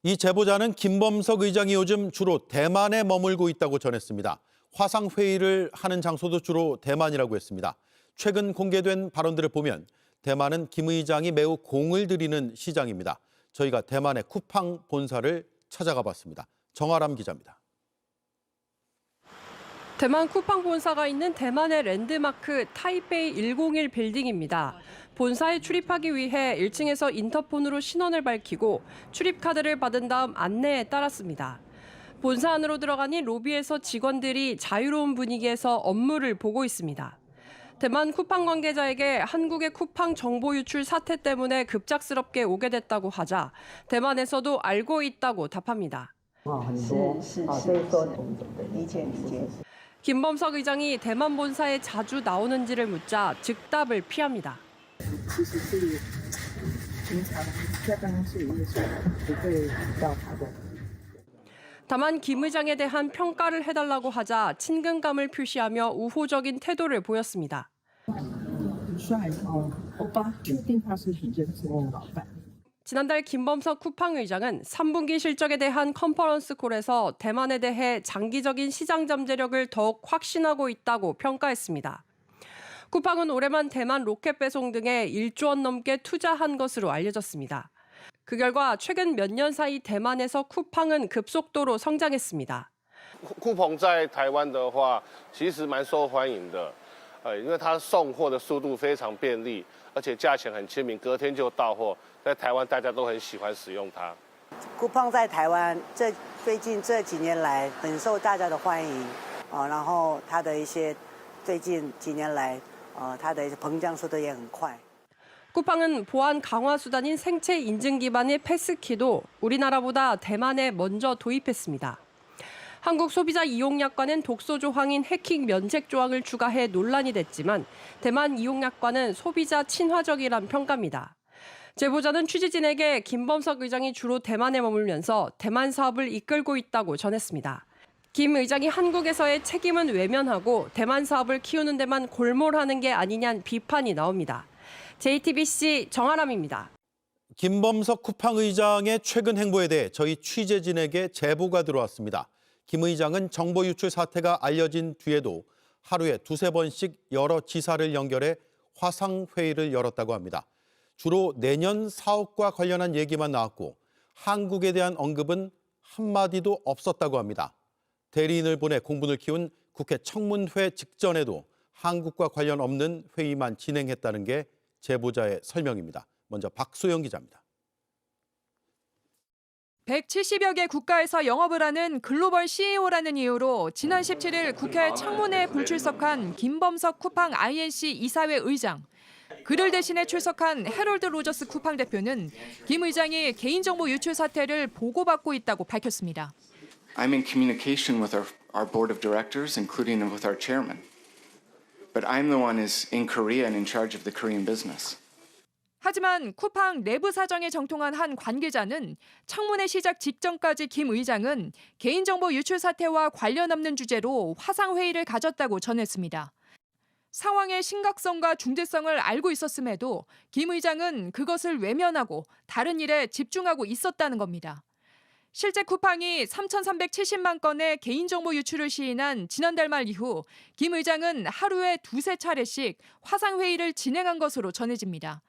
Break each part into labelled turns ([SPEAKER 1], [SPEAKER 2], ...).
[SPEAKER 1] 이 제보자는 김범석 의장이 요즘 주로 대만에 머물고 있다고 전했습니다. 화상회의를 하는 장소도 주로 대만이라고 했습니다. 최근 공개된 발언들을 보면 대만은 김 의장이 매우 공을 들이는 시장입니다. 저희가 대만의 쿠팡 본사를 찾아가 봤습니다. 정아람 기자입니다.
[SPEAKER 2] 대만 쿠팡 본사가 있는 대만의 랜드마크 타이페이 101 빌딩입니다. 본사에 출입하기 위해 1층에서 인터폰으로 신원을 밝히고 출입카드를 받은 다음 안내에 따랐습니다. 본사 안으로 들어가니 로비에서 직원들이 자유로운 분위기에서 업무를 보고 있습니다. 대만 쿠팡 관계자에게 한국의 쿠팡 정보 유출 사태 때문에 급작스럽게 오게 됐다고 하자 대만에서도 알고 있다고 답합니다. 김범석 의장이 대만 본사에 자주 나오는지를 묻자 즉답을 피합니다. 다만 김 의장에 대한 평가를 해달라고 하자 친근감을 표시하며 우호적인 태도를 보였습니다. 지난달 김범석 쿠팡 의장은 3분기 실적에 대한 컨퍼런스 콜에서 대만에 대해 장기적인 시장 잠재력을 더욱 확신하고 있다고 평가했습니다. 쿠팡은 올해만 대만 로켓 배송 등에 1조 원 넘게 투자한 것으로 알려졌습니다. 그 결과 최근 몇 년 사이 대만에서 쿠팡은 급속도로 성장했습니다.
[SPEAKER 3] 酷鹏在台湾的话，其实蛮受欢迎的，因为它送货的速度非常便利，而且价钱很亲民，隔天就到货。在台湾大家都很喜欢使用它。
[SPEAKER 4] 酷鹏在台湾最近这几年来很受大家的欢迎，然后它的一些最近几年来，它的膨胀速度也很快。
[SPEAKER 2] 쿠팡은 보안 강화 수단인 생체 인증 기반의 패스키도 우리나라보다 대만에 먼저 도입했습니다. 한국 소비자 이용약관엔 독소 조항인 해킹 면책 조항을 추가해 논란이 됐지만 대만 이용약관은 소비자 친화적이란 평가입니다. 제보자는 취재진에게 김범석 의장이 주로 대만에 머물면서 대만 사업을 이끌고 있다고 전했습니다. 김 의장이 한국에서의 책임은 외면하고 대만 사업을 키우는 데만 골몰하는 게 아니냐는 비판이 나옵니다. JTBC 정아람입니다.
[SPEAKER 1] 김범석 쿠팡 의장의 최근 행보에 대해 저희 취재진에게 제보가 들어왔습니다. 김 의장은 정보 유출 사태가 알려진 뒤에도 하루에 두세 번씩 여러 지사를 연결해 화상회의를 열었다고 합니다. 주로 내년 사업과 관련한 얘기만 나왔고 한국에 대한 언급은 한마디도 없었다고 합니다. 대리인을 보내 공분을 키운 국회 청문회 직전에도 한국과 관련 없는 회의만 진행했다는 게 제보자의 설명입니다. 먼저 박소영 기자입니다.
[SPEAKER 5] 170여 개 국가에서 영업을 하는 글로벌 CEO라는 이유로 지난 17일 국회 청문회에 불출석한 김범석 쿠팡 INC 이사회 의장. 그를 대신해 출석한 해롤드 로저스 쿠팡 대표는 김 의장이 개인정보 유출 사태를 보고받고 있다고 밝혔습니다.
[SPEAKER 6] I'm in communication with our board of directors, including with our chairman. But I'm the one who's in Korea and in charge of the Korean business.
[SPEAKER 5] 하지만 쿠팡 내부 사정에 정통한 한 관계자는 청문회 시작 직전까지 김 의장은 개인정보 유출 사태와 관련 없는 주제로 화상회의를 가졌다고 전했습니다. 상황의 심각성과 중대성을 알고 있었음에도 김 의장은 그것을 외면하고 다른 일에 집중하고 있었다는 겁니다. 실제 쿠팡이 3,370만 건의 개인정보 유출을 시인한 지난달 말 이후 김 의장은 하루에 두세 차례씩 화상회의를 진행한 것으로 전해집니다.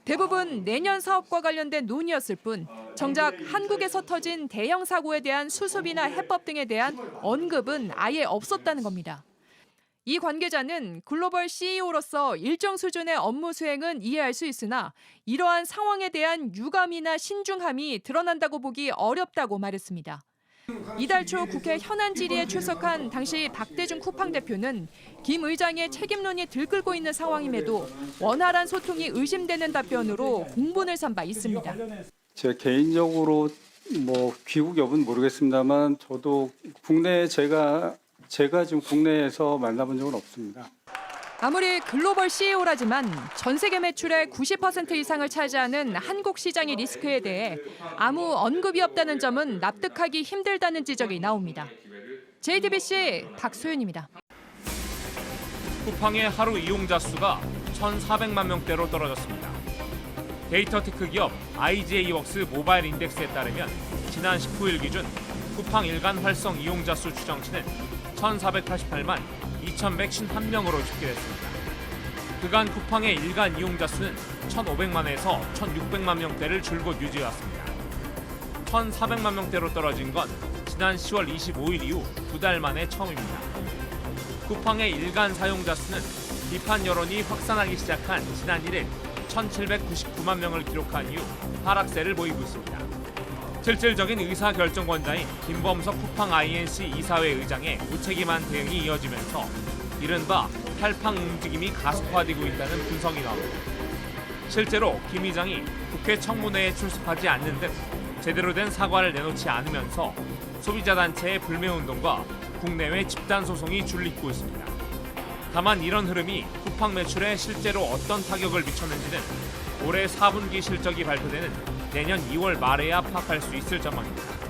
[SPEAKER 5] 대부분 내년 사업과 관련된 논의였을 뿐 정작 한국에서 터진 대형 사고에 대한 수습이나 해법 등에 대한 언급은 아예 없었다는 겁니다. 이 관계자는 글로벌 CEO로서 일정 수준의 업무 수행은 이해할 수 있으나 이러한 상황에 대한 유감이나 신중함이 드러난다고 보기 어렵다고 말했습니다. 이달 초 국회 현안 질의에 출석한 당시 박대중 쿠팡 대표는 김 의장의 책임론이 들끓고 있는 상황임에도 원활한 소통이 의심되는 답변으로 공분을 산 바 있습니다.
[SPEAKER 7] 제 개인적으로 귀국 여부는 모르겠습니다만 저도 국내에 제가 지금 국내에서 만나본 적은 없습니다.
[SPEAKER 5] 아무리 글로벌 CEO라지만 전 세계 매출의 90% 이상을 차지하는 한국 시장의 리스크에 대해 아무 언급이 없다는 점은 납득하기 힘들다는 지적이 나옵니다. JTBC 박소연입니다.
[SPEAKER 8] 쿠팡의 하루 이용자 수가 1,400만 명대로 떨어졌습니다. 데이터테크 기업 IGA웍스 모바일 인덱스에 따르면 지난 19일 기준 쿠팡 일간 활성 이용자 수 추정치는 1,488만 2,151명으로 집계됐습니다. 그간 쿠팡의 일간 이용자 수는 1,500만에서 1,600만 명대를 줄곧 유지해왔습니다. 1,400만 명대로 떨어진 건 지난 10월 25일 이후 2달 만에 처음입니다. 쿠팡의 일간 사용자 수는 비판 여론이 확산하기 시작한 지난 1일 1,799만 명을 기록한 이후 하락세를 보이고 있습니다. 실질적인 의사결정권자인 김범석 쿠팡 INC 이사회 의장의 무책임한 대응이 이어지면서 이른바 탈팡 움직임이 가속화되고 있다는 분석이 나옵니다. 실제로 김 의장이 국회 청문회에 출석하지 않는 등 제대로 된 사과를 내놓지 않으면서 소비자단체의 불매운동과 국내외 집단소송이 줄잇고 있습니다. 다만 이런 흐름이 쿠팡 매출에 실제로 어떤 타격을 미쳤는지는 올해 4분기 실적이 발표되는 내년 2월 말에야 파악할 수 있을 전망입니다.